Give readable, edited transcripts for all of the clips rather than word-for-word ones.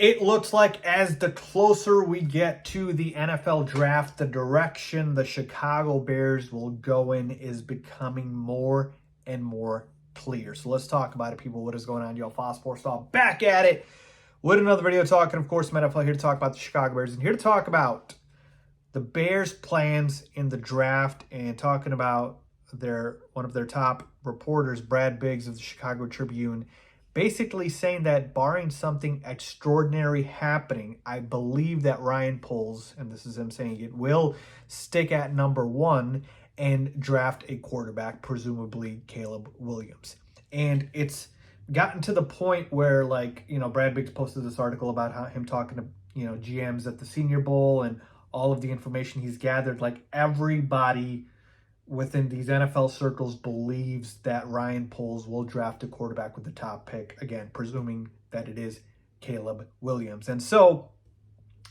It looks like as the closer we get to the NFL draft, the direction the Chicago Bears will go in is becoming more and more clear. So let's talk about it, people. What is going on? Yo, Faiz Sports Talk back at it with another video talking, of course, some NFL, here to talk about the Chicago Bears and here to talk about the Bears' plans in the draft and talking about one of their top reporters, Brad Biggs of the Chicago Tribune, basically saying that barring something extraordinary happening, I believe that Ryan Poles, and this is him saying it, will stick at number 1 and draft a quarterback, presumably Caleb Williams. And it's gotten to the point where, like, Brad Biggs posted this article about him talking to, GMs at the Senior Bowl and all of the information he's gathered. Like, everybody within these NFL circles believes that Ryan Poles will draft a quarterback with the top pick, again, presuming that it is Caleb Williams. And so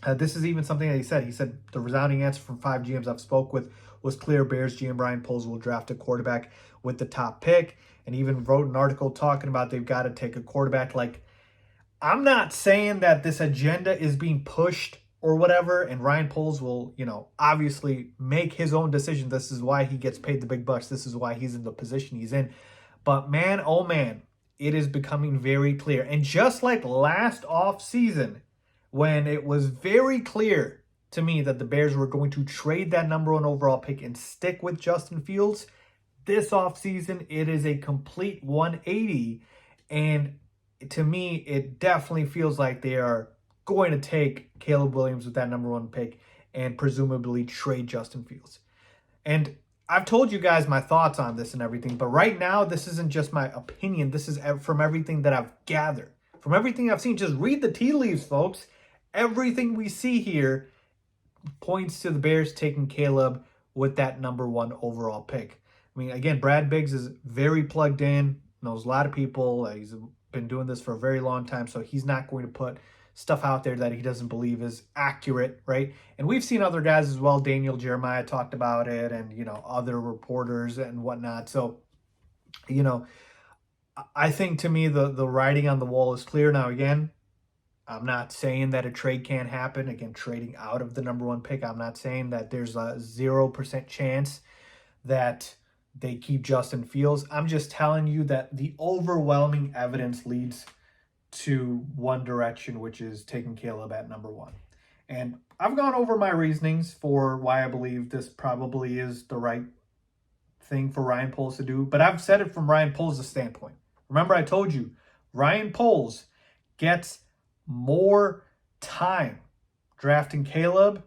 this is even something that he said. He said the resounding answer from 5 GMs I've spoke with was clear. Bears GM Ryan Poles will draft a quarterback with the top pick, and even wrote an article talking about they've got to take a quarterback. Like, I'm not saying that this agenda is being pushed or whatever, and Ryan Poles will, obviously make his own decision. This is why he gets paid the big bucks. This is why he's in the position he's in. But man, oh man, it is becoming very clear. And just like last offseason, when it was very clear to me that the Bears were going to trade that number 1 overall pick and stick with Justin Fields, this offseason, it is a complete 180. And to me, it definitely feels like they are going to take Caleb Williams with that number 1 pick and presumably trade Justin Fields. And I've told you guys my thoughts on this and everything, but right now, this isn't just my opinion. This is from everything that I've gathered, from everything I've seen. Just read the tea leaves, folks. Everything we see here points to the Bears taking Caleb with that number 1 overall pick. I mean, again, Brad Biggs is very plugged in, knows a lot of people. He's been doing this for a very long time, so he's not going to put stuff out there that he doesn't believe is accurate, right? And we've seen other guys as well. Daniel Jeremiah talked about it, and, other reporters and whatnot. So, I think, to me, the writing on the wall is clear. Now, again, I'm not saying that a trade can't happen. Again, trading out of the number 1 pick, I'm not saying that there's a 0% chance that they keep Justin Fields. I'm just telling you that the overwhelming evidence leads to one direction, which is taking Caleb at number 1. And I've gone over my reasonings for why I believe this probably is the right thing for Ryan Poles to do. But I've said it from Ryan Poles' standpoint. Remember, I told you, Ryan Poles gets more time drafting Caleb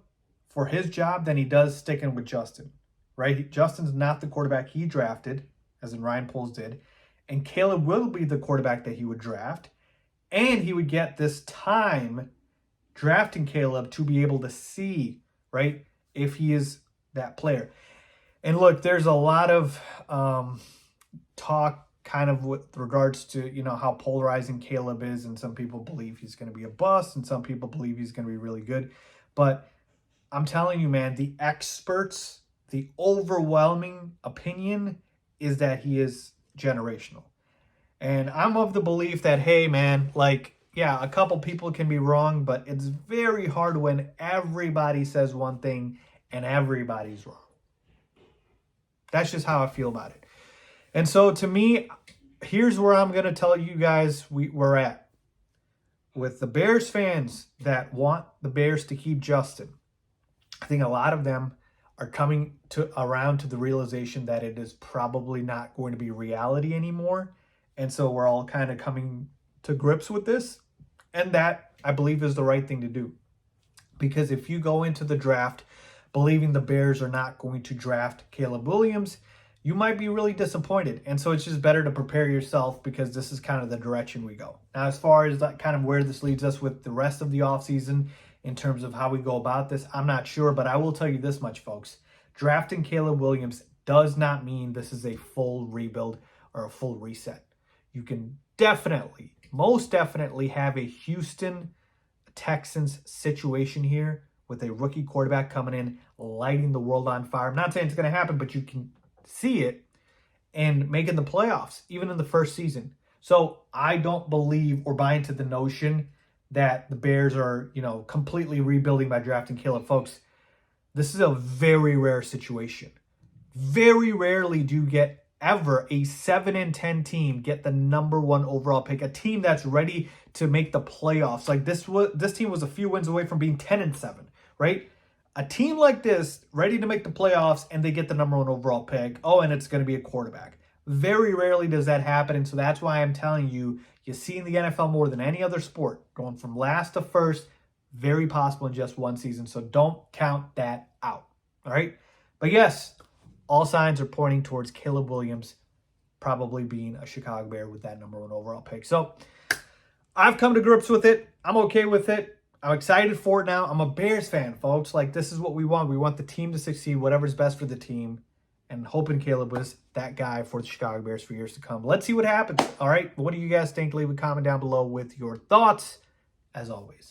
for his job than he does sticking with Justin, right? Justin's not the quarterback he drafted, as in Ryan Poles did. And Caleb will be the quarterback that he would draft. And he would get this time drafting Caleb to be able to see, right, if he is that player. And look, there's a lot of talk kind of with regards to, how polarizing Caleb is. And some people believe he's going to be a bust, and some people believe he's going to be really good. But I'm telling you, man, the experts, the overwhelming opinion is that he is generational. And I'm of the belief that, hey, man, yeah, a couple people can be wrong, but it's very hard when everybody says one thing and everybody's wrong. That's just how I feel about it. And so, to me, here's where I'm going to tell you guys we're at. With the Bears fans that want the Bears to keep Justin, I think a lot of them are coming around to the realization that it is probably not going to be reality anymore. And so we're all kind of coming to grips with this. And that, I believe, is the right thing to do. Because if you go into the draft believing the Bears are not going to draft Caleb Williams, you might be really disappointed. And so it's just better to prepare yourself, because this is kind of the direction we go. Now, as far as kind of where this leads us with the rest of the offseason in terms of how we go about this, I'm not sure. But I will tell you this much, folks. Drafting Caleb Williams does not mean this is a full rebuild or a full reset. You can definitely, most definitely have a Houston Texans situation here with a rookie quarterback coming in, lighting the world on fire. I'm not saying it's going to happen, but you can see it, and making the playoffs, even in the first season. So I don't believe or buy into the notion that the Bears are, completely rebuilding by drafting Caleb. Folks, this is a very rare situation. Very rarely do you get ever a 7-10 team get the number 1 overall pick, a team that's ready to make the playoffs. Like this team was a few wins away from being 10-7, right? A team like this ready to make the playoffs and they get the number 1 overall pick. Oh, and it's going to be a quarterback. Very rarely does that happen, and so that's why I'm telling you, you see in the NFL more than any other sport, going from last to first, very possible in just one season. So don't count that out. All right. But yes, all signs are pointing towards Caleb Williams probably being a Chicago Bear with that number 1 overall pick. So I've come to grips with it. I'm okay with it. I'm excited for it now. I'm a Bears fan, folks. Like, this is what we want. We want the team to succeed, whatever's best for the team. And hoping Caleb was that guy for the Chicago Bears for years to come. Let's see what happens. All right. What do you guys think? Leave a comment down below with your thoughts, as always.